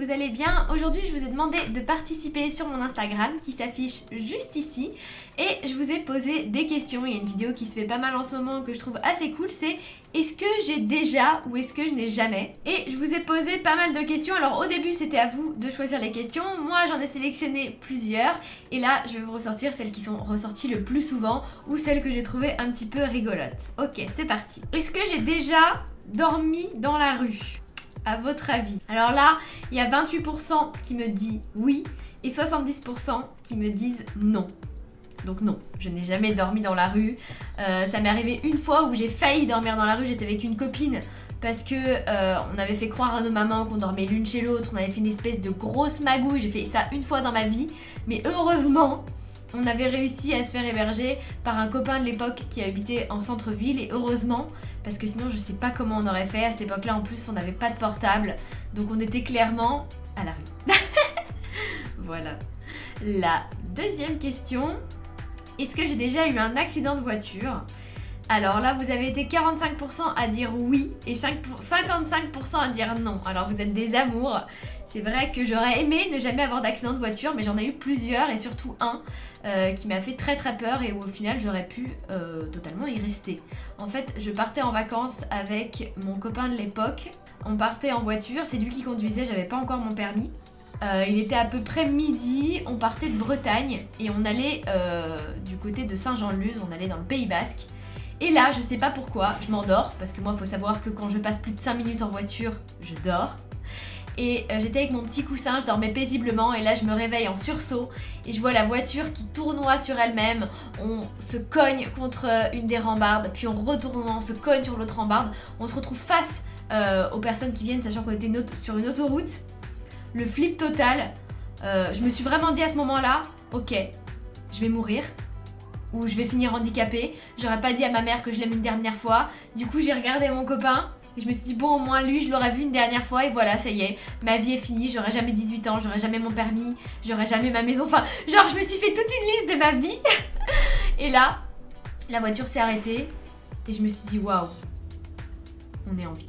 vous allez bien. Aujourd'hui je vous ai demandé de participer sur mon Instagram qui s'affiche juste ici et je vous ai posé des questions. Il y a une vidéo qui se fait pas mal en ce moment que je trouve assez cool, c'est est-ce que j'ai déjà ou est-ce que je n'ai jamais? Et je vous ai posé pas mal de questions. Alors au début c'était à vous de choisir les questions, moi j'en ai sélectionné plusieurs et là je vais vous ressortir celles qui sont ressorties le plus souvent ou celles que j'ai trouvées un petit peu rigolotes. Ok, c'est parti. Est-ce que j'ai déjà dormi dans la rue? À votre avis? Alors là, il y a 28% qui me disent oui et 70% qui me disent non. Donc non, je n'ai jamais dormi dans la rue. Ça m'est arrivé une fois où j'ai failli dormir dans la rue, j'étais avec une copine parce que on avait fait croire à nos mamans qu'on dormait l'une chez l'autre, on avait fait une espèce de grosse magouille, j'ai fait ça une fois dans ma vie, mais heureusement, on avait réussi à se faire héberger par un copain de l'époque qui habitait en centre-ville et heureusement, parce que sinon je sais pas comment on aurait fait. À cette époque-là en plus on n'avait pas de portable, donc on était clairement à la rue. Voilà. La deuxième question, est-ce que j'ai déjà eu un accident de voiture? Alors là vous avez été 45% à dire oui et 55% à dire non. Alors vous êtes des amours. C'est vrai que j'aurais aimé ne jamais avoir d'accident de voiture, mais j'en ai eu plusieurs et surtout un qui m'a fait très très peur et où au final j'aurais pu totalement y rester. En fait, je partais en vacances avec mon copain de l'époque. On partait en voiture, c'est lui qui conduisait, j'avais pas encore mon permis. Il était à peu près midi, on partait de Bretagne et on allait du côté de Saint-Jean-de-Luz, on allait dans le Pays Basque. Et là, je sais pas pourquoi, je m'endors, parce que moi, faut savoir que quand je passe plus de 5 minutes en voiture, je dors. Et j'étais avec mon petit coussin, je dormais paisiblement et là je me réveille en sursaut et je vois la voiture qui tournoie sur elle-même, on se cogne contre une des rambardes, puis on retourne, on se cogne sur l'autre rambarde, on se retrouve face aux personnes qui viennent, sachant qu'on était sur une autoroute. Le flip total, je me suis vraiment dit à ce moment-là, ok, je vais mourir ou je vais finir handicapée. J'aurais pas dit à ma mère que je l'aime une dernière fois, du coup j'ai regardé mon copain. Et je me suis dit bon au moins lui je l'aurais vu une dernière fois et voilà ça y est, ma vie est finie, j'aurai jamais 18 ans, j'aurai jamais mon permis, j'aurai jamais ma maison, enfin genre je me suis fait toute une liste de ma vie. Et là, la voiture s'est arrêtée et je me suis dit waouh, on est en vie.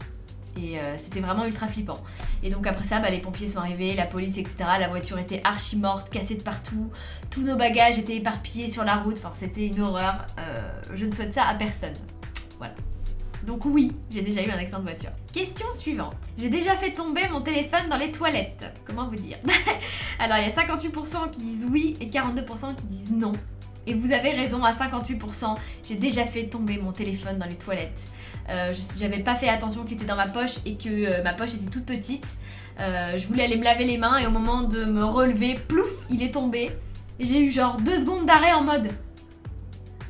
Et c'était vraiment ultra flippant. Et donc après ça, les pompiers sont arrivés, la police etc. La voiture était archi morte, cassée de partout, tous nos bagages étaient éparpillés sur la route, enfin c'était une horreur, je ne souhaite ça à personne. Voilà. Donc oui, j'ai déjà eu un accident de voiture. Question suivante. J'ai déjà fait tomber mon téléphone dans les toilettes. Comment vous dire? Alors il y a 58% qui disent oui et 42% qui disent non. Et vous avez raison, à 58%, j'ai déjà fait tomber mon téléphone dans les toilettes. J'avais pas fait attention qu'il était dans ma poche et que ma poche était toute petite. Je voulais aller me laver les mains et au moment de me relever, plouf, il est tombé. Et j'ai eu genre 2 secondes d'arrêt en mode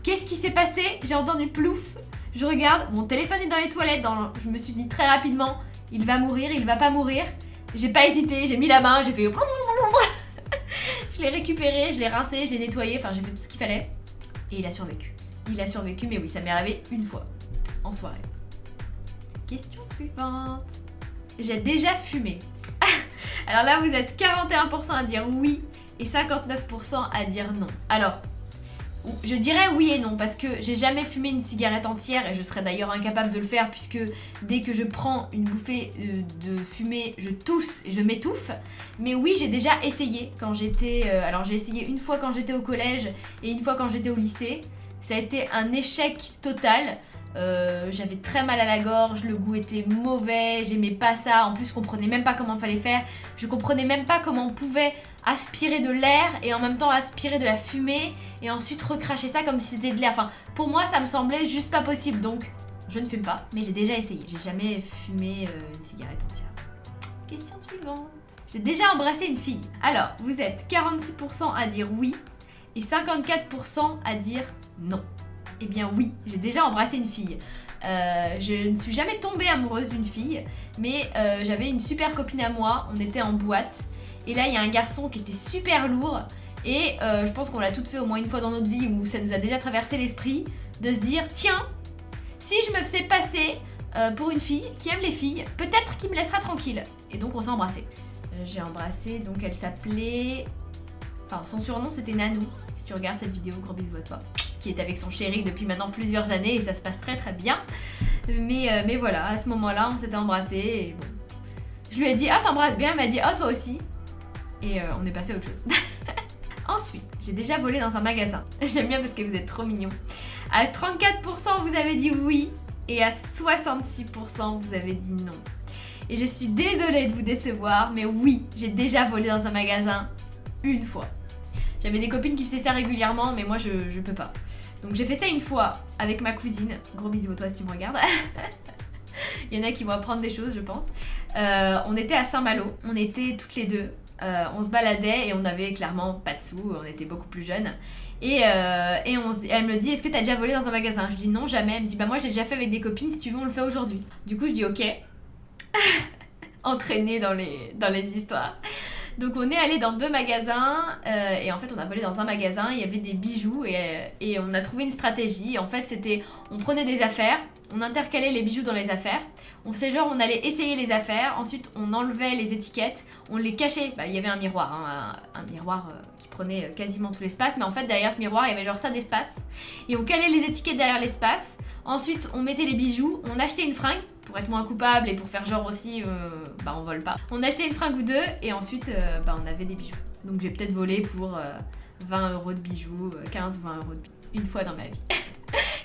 qu'est-ce qui s'est passé? J'ai entendu plouf. Je regarde, mon téléphone est dans les toilettes, je me suis dit très rapidement, il va mourir, il va pas mourir. J'ai pas hésité, j'ai mis la main, j'ai fait je l'ai récupéré, je l'ai rincé, je l'ai nettoyé, enfin j'ai fait tout ce qu'il fallait. Et il a survécu. Il a survécu, mais oui, ça m'est arrivé une fois, en soirée. Question suivante. J'ai déjà fumé. Alors là, vous êtes 41% à dire oui et 59% à dire non. Alors, je dirais oui et non parce que j'ai jamais fumé une cigarette entière et je serais d'ailleurs incapable de le faire puisque dès que je prends une bouffée de fumée, je tousse et je m'étouffe. Mais oui, j'ai déjà essayé quand j'étais... alors j'ai essayé une fois quand j'étais au collège et une fois quand j'étais au lycée. Ça a été un échec total. J'avais très mal à la gorge, le goût était mauvais, j'aimais pas ça. En plus, je comprenais même pas comment fallait faire. Je comprenais même pas comment on pouvait aspirer de l'air et en même temps aspirer de la fumée et ensuite recracher ça comme si c'était de l'air. Enfin, pour moi, ça me semblait juste pas possible. Donc, je ne fume pas, mais j'ai déjà essayé. J'ai jamais fumé une cigarette entière. Question suivante. J'ai déjà embrassé une fille. Alors, vous êtes 46% à dire oui et 54% à dire non. Eh bien oui, j'ai déjà embrassé une fille. Je ne suis jamais tombée amoureuse d'une fille, mais j'avais une super copine à moi, on était en boîte, et là il y a un garçon qui était super lourd, et je pense qu'on l'a toutes fait au moins une fois dans notre vie, où ça nous a déjà traversé l'esprit, de se dire, tiens, si je me faisais passer pour une fille qui aime les filles, peut-être qu'il me laissera tranquille. Et donc on s'est embrassé. J'ai embrassé, donc elle s'appelait... Enfin, son surnom c'était Nanou, si tu regardes cette vidéo, gros bisous à toi, qui est avec son chéri depuis maintenant plusieurs années et ça se passe très très bien. Mais voilà, à ce moment-là, on s'était embrassés et bon, Je lui ai dit, ah t'embrasses bien, elle m'a dit, ah toi aussi. Et on est passé à autre chose. Ensuite, j'ai déjà volé dans un magasin. J'aime bien parce que vous êtes trop mignons. À 34% vous avez dit oui et à 66% vous avez dit non. Et je suis désolée de vous décevoir, mais oui, j'ai déjà volé dans un magasin une fois. J'avais des copines qui faisaient ça régulièrement, mais moi je peux pas. Donc j'ai fait ça une fois avec ma cousine. Gros bisous à toi si tu me regardes. Il y en a qui vont apprendre des choses, je pense. On était à Saint-Malo, on était toutes les deux. On se baladait et on avait clairement pas de sous, on était beaucoup plus jeunes. Et elle me dit, est-ce que t'as déjà volé dans un magasin? Je dis non, jamais. Elle me dit, bah moi j'ai déjà fait avec des copines, si tu veux on le fait aujourd'hui. Du coup je dis ok. Entraînée dans les histoires. Donc on est allé dans 2 magasins et en fait on a volé dans un magasin, il y avait des bijoux et on a trouvé une stratégie. En fait c'était, on prenait des affaires, on intercalait les bijoux dans les affaires, on faisait genre on allait essayer les affaires, ensuite on enlevait les étiquettes, on les cachait, bah il y avait un miroir, hein, un miroir qui prenait quasiment tout l'espace, mais en fait derrière ce miroir il y avait genre ça d'espace et on calait les étiquettes derrière l'espace, ensuite on mettait les bijoux, on achetait une fringue pour être moins coupable et pour faire genre aussi bah on vole pas. On achetait une fringue ou deux et ensuite bah on avait des bijoux. Donc j'ai peut-être volé pour 20 € de bijoux, 15 ou 20 € de bijoux, une fois dans ma vie.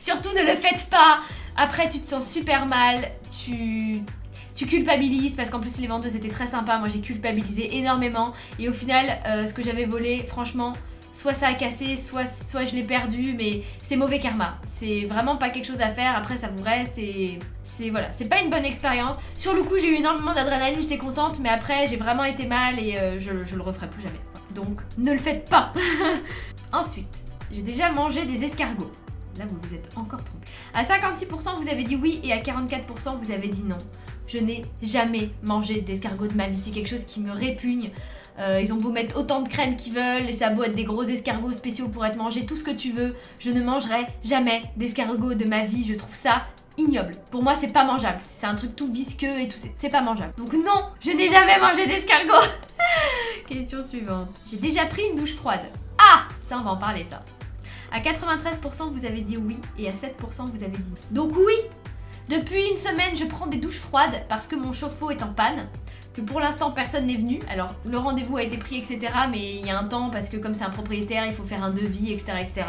Surtout ne le faites pas. Après tu te sens super mal, tu culpabilises parce qu'en plus les vendeuses étaient très sympas, moi j'ai culpabilisé énormément et au final ce que j'avais volé franchement soit ça a cassé, soit je l'ai perdu, mais c'est mauvais karma. C'est vraiment pas quelque chose à faire, après ça vous reste et voilà, c'est pas une bonne expérience. Sur le coup j'ai eu énormément d'adrénaline, j'étais contente, mais après j'ai vraiment été mal et je le referai plus jamais. Donc ne le faites pas. Ensuite, j'ai déjà mangé des escargots. Là vous vous êtes encore trompé. À 56% vous avez dit oui et à 44% vous avez dit non. Je n'ai jamais mangé d'escargots de ma vie, c'est quelque chose qui me répugne. Ils ont beau mettre autant de crème qu'ils veulent et ça a beau être des gros escargots spéciaux pour être mangés, tout ce que tu veux, je ne mangerai jamais d'escargots de ma vie, je trouve ça ignoble. Pour moi c'est pas mangeable, c'est un truc tout visqueux et tout, c'est pas mangeable. Donc non, je n'ai jamais mangé d'escargots. Question suivante. J'ai déjà pris une douche froide. Ah, ça on va en parler ça. À 93% vous avez dit oui et à 7% vous avez dit non. Donc oui, depuis une semaine je prends des douches froides parce que mon chauffe-eau est en panne. Que pour l'instant personne n'est venu, alors le rendez-vous a été pris etc, mais il y a un temps parce que comme c'est un propriétaire il faut faire un devis etc.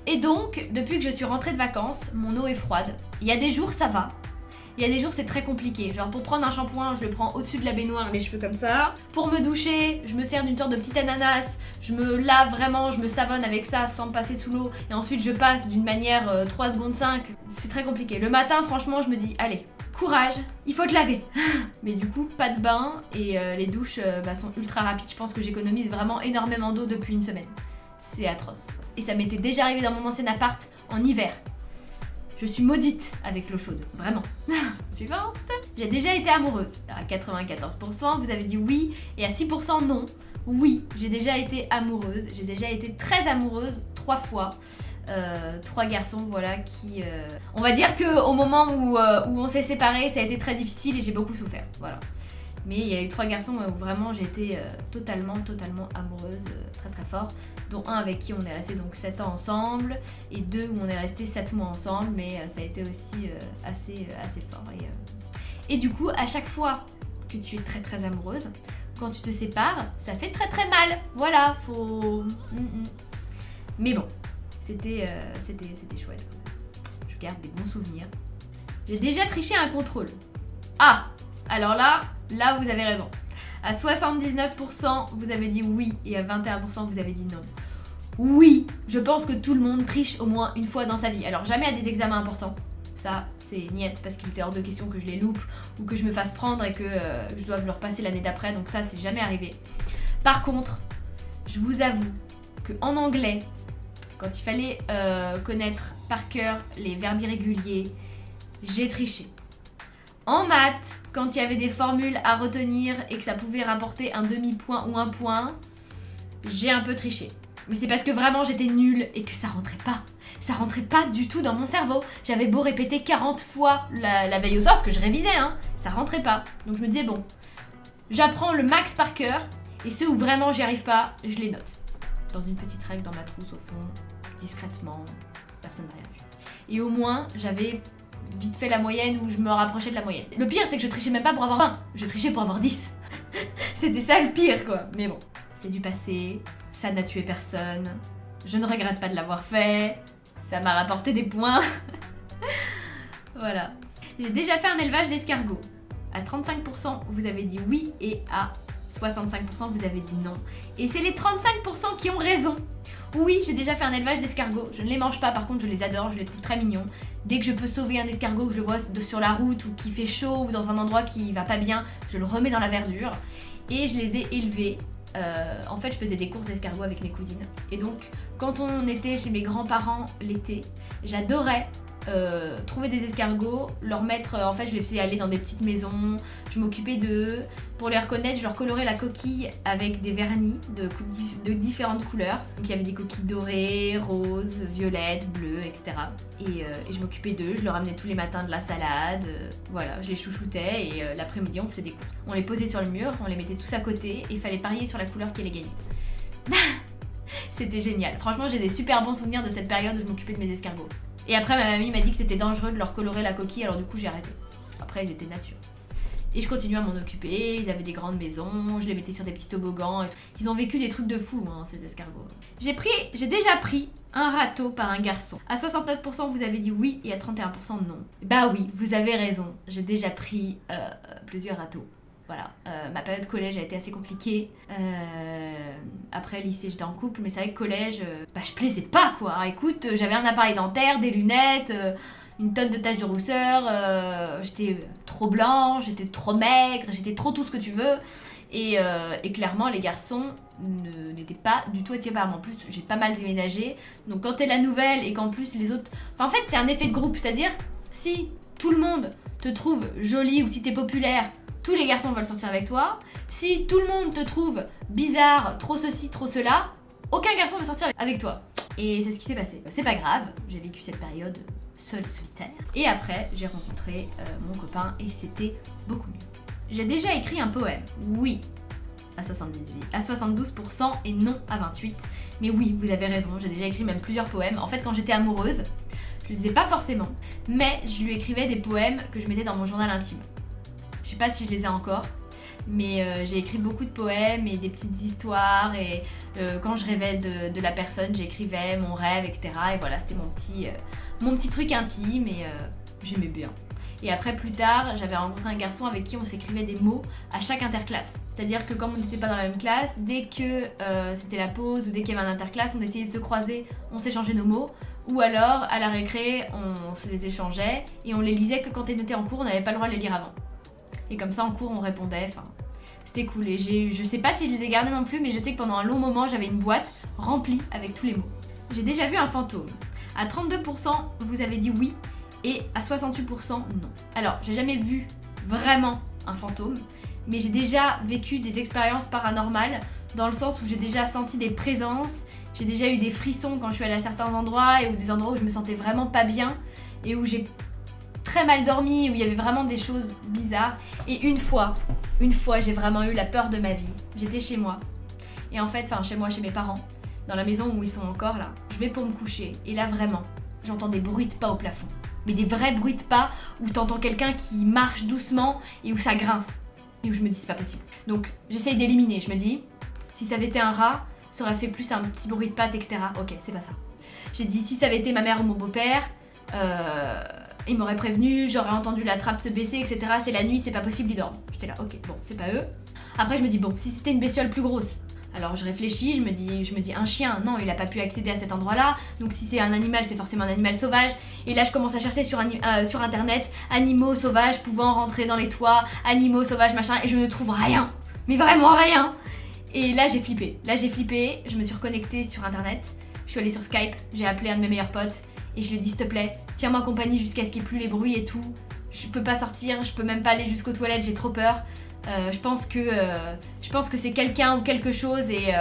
Et donc depuis que je suis rentrée de vacances, mon eau est froide. Il y a des jours ça va, il y a des jours c'est très compliqué, genre pour prendre un shampoing je le prends au-dessus de la baignoire les cheveux comme ça, pour me doucher je me sers d'une sorte de petit ananas, je me lave vraiment, je me savonne avec ça sans passer sous l'eau et ensuite je passe d'une manière 3 secondes 5, c'est très compliqué. Le matin franchement je me dis allez, courage, il faut te laver. Mais du coup, pas de bain et les douches sont ultra rapides. Je pense que j'économise vraiment énormément d'eau depuis une semaine. C'est atroce. Et ça m'était déjà arrivé dans mon ancien appart en hiver. Je suis maudite avec l'eau chaude, vraiment. Suivante. J'ai déjà été amoureuse. Alors, à 94%, vous avez dit oui et à 6% non. Oui, j'ai déjà été amoureuse. J'ai déjà été très amoureuse 3 fois. 3 garçons voilà qui on va dire que au moment où on s'est séparés ça a été très difficile et j'ai beaucoup souffert voilà, mais il y a eu 3 garçons où vraiment j'ai été totalement amoureuse très très fort, dont un avec qui on est resté donc 7 ans ensemble et 2 où on est resté 7 mois ensemble, mais ça a été aussi assez fort et du coup à chaque fois que tu es très très amoureuse, quand tu te sépares ça fait très très mal, voilà, faut mais bon, c'était chouette. Je garde des bons souvenirs. J'ai déjà triché un contrôle. Ah, alors là vous avez raison. À 79% vous avez dit oui et à 21% vous avez dit non. Oui, je pense que tout le monde triche au moins une fois dans sa vie. Alors jamais à des examens importants. Ça, c'est niette parce qu'il était hors de question que je les loupe ou que je me fasse prendre et que je doive le repasser l'année d'après. Donc ça, c'est jamais arrivé. Par contre, je vous avoue qu'en anglais, quand il fallait connaître par cœur les verbes irréguliers, j'ai triché. En maths, quand il y avait des formules à retenir et que ça pouvait rapporter un demi-point ou un point, j'ai un peu triché. Mais c'est parce que vraiment j'étais nulle et que ça rentrait pas. Ça rentrait pas du tout dans mon cerveau. J'avais beau répéter 40 fois la veille au soir, parce que je révisais, hein, ça rentrait pas. Donc je me disais bon, j'apprends le max par cœur et ceux où vraiment j'y arrive pas, je les note. Dans une petite règle dans ma trousse au fond, discrètement, personne n'a rien vu. Et au moins, j'avais vite fait la moyenne ou je me rapprochais de la moyenne. Le pire c'est que je trichais même pas pour avoir 20, je trichais pour avoir 10. C'était ça le pire quoi. Mais bon, c'est du passé, ça n'a tué personne, je ne regrette pas de l'avoir fait, ça m'a rapporté des points. Voilà. J'ai déjà fait un élevage d'escargots. À 35% vous avez dit oui et à 65% vous avez dit non. Et c'est les 35% qui ont raison. Oui, j'ai déjà fait un élevage d'escargots. Je ne les mange pas, par contre je les adore, je les trouve très mignons. Dès que je peux sauver un escargot, que je le vois sur la route ou qui fait chaud ou dans un endroit qui va pas bien, je le remets dans la verdure. Et je les ai élevés. En fait, je faisais des courses d'escargots avec mes cousines. Et donc, quand on était chez mes grands-parents l'été, j'adorais trouver des escargots, leur mettre, en fait je les faisais aller dans des petites maisons, je m'occupais d'eux, pour les reconnaître je leur colorais la coquille avec des vernis de différentes couleurs, donc il y avait des coquilles dorées, roses, violettes, bleues, etc. Et je m'occupais d'eux, je leur amenais tous les matins de la salade, voilà, je les chouchoutais et l'après-midi on faisait des courses. On les posait sur le mur, on les mettait tous à côté et il fallait parier sur la couleur qui allait gagner. C'était génial, franchement j'ai des super bons souvenirs de cette période où je m'occupais de mes escargots. Et après ma mamie m'a dit que c'était dangereux de leur colorer la coquille, alors du coup j'ai arrêté. Après ils étaient nature. Et je continuais à m'en occuper, ils avaient des grandes maisons, je les mettais sur des petits toboggans et tout. Ils ont vécu des trucs de fou hein, ces escargots. J'ai déjà pris un râteau par un garçon. À 69% vous avez dit oui et à 31% non. Bah oui, vous avez raison, j'ai déjà pris plusieurs râteaux. Voilà, ma période collège a été assez compliquée. Après lycée j'étais en couple, mais c'est vrai que collège, je plaisais pas quoi. Écoute, j'avais un appareil dentaire, des lunettes, une tonne de taches de rousseur, j'étais trop blanche, j'étais trop maigre, j'étais trop tout ce que tu veux. Et clairement les garçons n'étaient pas du tout attirés par moi. En plus j'ai pas mal déménagé, donc quand t'es la nouvelle et qu'en plus les autres... Enfin en fait c'est un effet de groupe, c'est-à-dire si tout le monde te trouve jolie ou si t'es populaire, tous les garçons veulent sortir avec toi. Si tout le monde te trouve bizarre, trop ceci, trop cela, aucun garçon veut sortir avec toi. Et c'est ce qui s'est passé. C'est pas grave, j'ai vécu cette période seule, solitaire. Et après, j'ai rencontré mon copain et c'était beaucoup mieux. J'ai déjà écrit un poème, oui, à 72% et non à 28%. Mais oui, vous avez raison, j'ai déjà écrit même plusieurs poèmes. En fait, quand j'étais amoureuse, je le disais pas forcément, mais je lui écrivais des poèmes que je mettais dans mon journal intime. Je sais pas si je les ai encore, mais j'ai écrit beaucoup de poèmes et des petites histoires et quand je rêvais de la personne, j'écrivais mon rêve, etc. Et voilà, c'était mon petit truc intime et j'aimais bien. Et après, plus tard, j'avais rencontré un garçon avec qui on s'écrivait des mots à chaque interclasse. C'est-à-dire que comme on n'était pas dans la même classe, dès que c'était la pause ou dès qu'il y avait un interclasse, on essayait de se croiser, on s'échangeait nos mots. Ou alors, à la récré, on se les échangeait et on les lisait que quand on était en cours, on n'avait pas le droit de les lire avant. Et comme ça en cours on répondait, enfin c'était cool. Et je sais pas si je les ai gardés non plus, mais je sais que pendant un long moment j'avais une boîte remplie avec tous les mots. J'ai déjà vu un fantôme. À 32% vous avez dit oui et à 68% non. Alors j'ai jamais vu vraiment un fantôme, mais j'ai déjà vécu des expériences paranormales dans le sens où j'ai déjà senti des présences, j'ai déjà eu des frissons quand je suis allée à certains endroits et ou des endroits où je me sentais vraiment pas bien et où j'ai très mal dormi, où il y avait vraiment des choses bizarres. Et une fois j'ai vraiment eu la peur de ma vie. J'étais chez moi et en fait, chez mes parents, dans la maison où ils sont encore là, je vais pour me coucher et là vraiment j'entends des bruits de pas au plafond, mais des vrais bruits de pas où t'entends quelqu'un qui marche doucement et où ça grince et où je me dis c'est pas possible. Donc j'essaye d'éliminer, je me dis si ça avait été un rat ça aurait fait plus un petit bruit de patte, etc. Ok, c'est pas ça. J'ai dit si ça avait été ma mère ou mon beau-père, ils m'auraient prévenu, j'aurais entendu la trappe se baisser, etc. C'est la nuit, c'est pas possible, ils dorment. J'étais là, ok, bon, c'est pas eux. Après, je me dis, bon, si c'était une bestiole plus grosse. Alors, je réfléchis, je me dis, un chien, non, il a pas pu accéder à cet endroit-là. Donc, si c'est un animal, c'est forcément un animal sauvage. Et là, je commence à chercher sur internet, animaux sauvages pouvant rentrer dans les toits, animaux sauvages, machin, et je ne trouve rien. Mais vraiment rien. Et là, j'ai flippé, je me suis reconnectée sur internet. Je suis allée sur Skype, j'ai appelé un de mes meilleurs potes. Et je lui ai dit s'il te plaît, tiens-moi compagnie jusqu'à ce qu'il n'y ait plus les bruits et tout. Je peux pas sortir, je peux même pas aller jusqu'aux toilettes, j'ai trop peur. Je pense que c'est quelqu'un ou quelque chose et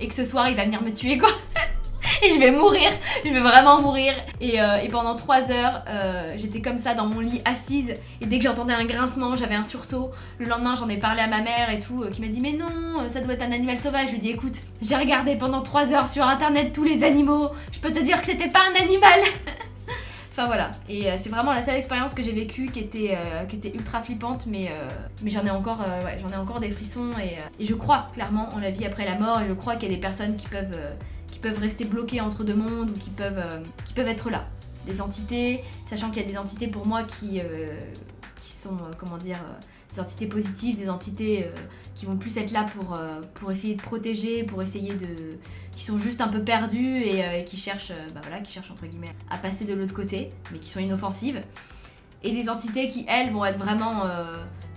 que ce soir il va venir me tuer quoi. Et je vais mourir, je vais vraiment mourir. Et pendant 3 heures, j'étais comme ça dans mon lit assise. Et dès que j'entendais un grincement, j'avais un sursaut. Le lendemain, j'en ai parlé à ma mère et tout, qui m'a dit mais non, ça doit être un animal sauvage. Je lui ai dit écoute, j'ai regardé pendant 3 heures sur internet tous les animaux. Je peux te dire que c'était pas un animal. Enfin voilà, et c'est vraiment la seule expérience que j'ai vécue qui était ultra flippante, mais j'en ai encore des frissons et je crois clairement en la vie après la mort, et je crois qu'il y a des personnes qui peuvent rester bloquées entre deux mondes ou qui peuvent être là. Des entités, sachant qu'il y a des entités pour moi qui sont, des entités positives, des entités qui vont plus être là pour essayer de protéger, qui sont juste un peu perdues et qui cherchent entre guillemets à passer de l'autre côté, mais qui sont inoffensives. Et des entités qui, elles, vont être vraiment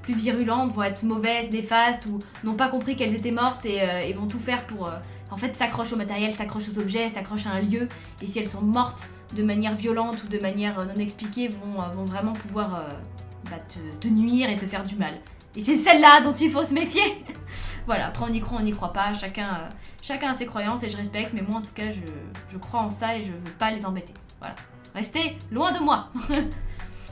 plus virulentes, vont être mauvaises, néfastes, ou n'ont pas compris qu'elles étaient mortes et vont tout faire pour... en fait, s'accrochent au matériel, s'accrochent aux objets, s'accrochent à un lieu, et si elles sont mortes de manière violente ou de manière non expliquée, vont vraiment pouvoir te nuire et te faire du mal. Et c'est celle-là dont il faut se méfier. Voilà, après on y croit, on n'y croit pas, chacun a ses croyances et je respecte, mais moi en tout cas je crois en ça et je veux pas les embêter. Voilà, restez loin de moi.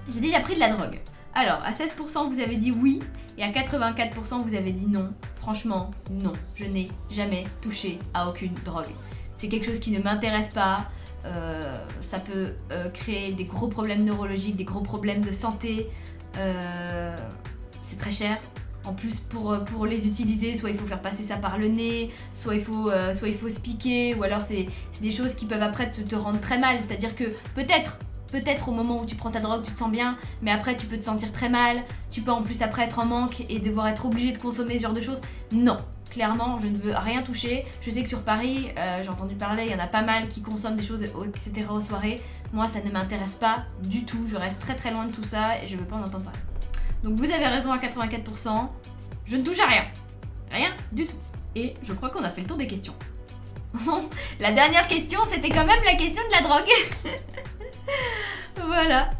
J'ai déjà pris de la drogue. Alors, à 16% vous avez dit oui, et à 84% vous avez dit non. Franchement, non, je n'ai jamais touché à aucune drogue. C'est quelque chose qui ne m'intéresse pas. Ça peut créer des gros problèmes neurologiques, des gros problèmes de santé. C'est très cher. En plus, pour les utiliser, soit il faut faire passer ça par le nez, soit il faut se piquer, ou alors c'est des choses qui peuvent après te rendre très mal. C'est-à-dire que peut-être au moment où tu prends ta drogue, tu te sens bien, mais après tu peux te sentir très mal. Tu peux en plus après être en manque et devoir être obligé de consommer ce genre de choses. Non, clairement, je ne veux rien toucher. Je sais que sur Paris, j'ai entendu parler, il y en a pas mal qui consomment des choses, etc. aux soirées. Moi, ça ne m'intéresse pas du tout. Je reste très très loin de tout ça et je veux pas en entendre parler. Donc vous avez raison à 84%, je ne touche à rien. Rien du tout. Et je crois qu'on a fait le tour des questions. La dernière question, c'était quand même la question de la drogue. Voilà,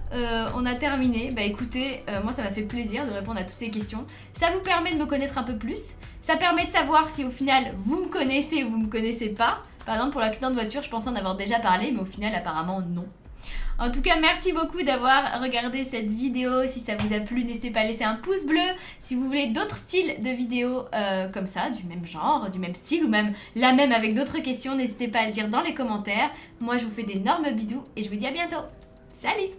on a terminé. Bah écoutez, moi ça m'a fait plaisir de répondre à toutes ces questions. Ça vous permet de me connaître un peu plus. Ça permet de savoir si au final vous me connaissez ou vous me connaissez pas. Par exemple pour l'accident de voiture, je pensais en avoir déjà parlé, mais au final apparemment non. En tout cas, merci beaucoup d'avoir regardé cette vidéo. Si ça vous a plu, n'hésitez pas à laisser un pouce bleu. Si vous voulez d'autres styles de vidéos comme ça, du même genre, du même style, ou même la même avec d'autres questions, n'hésitez pas à le dire dans les commentaires. Moi, je vous fais d'énormes bisous et je vous dis à bientôt. Salut!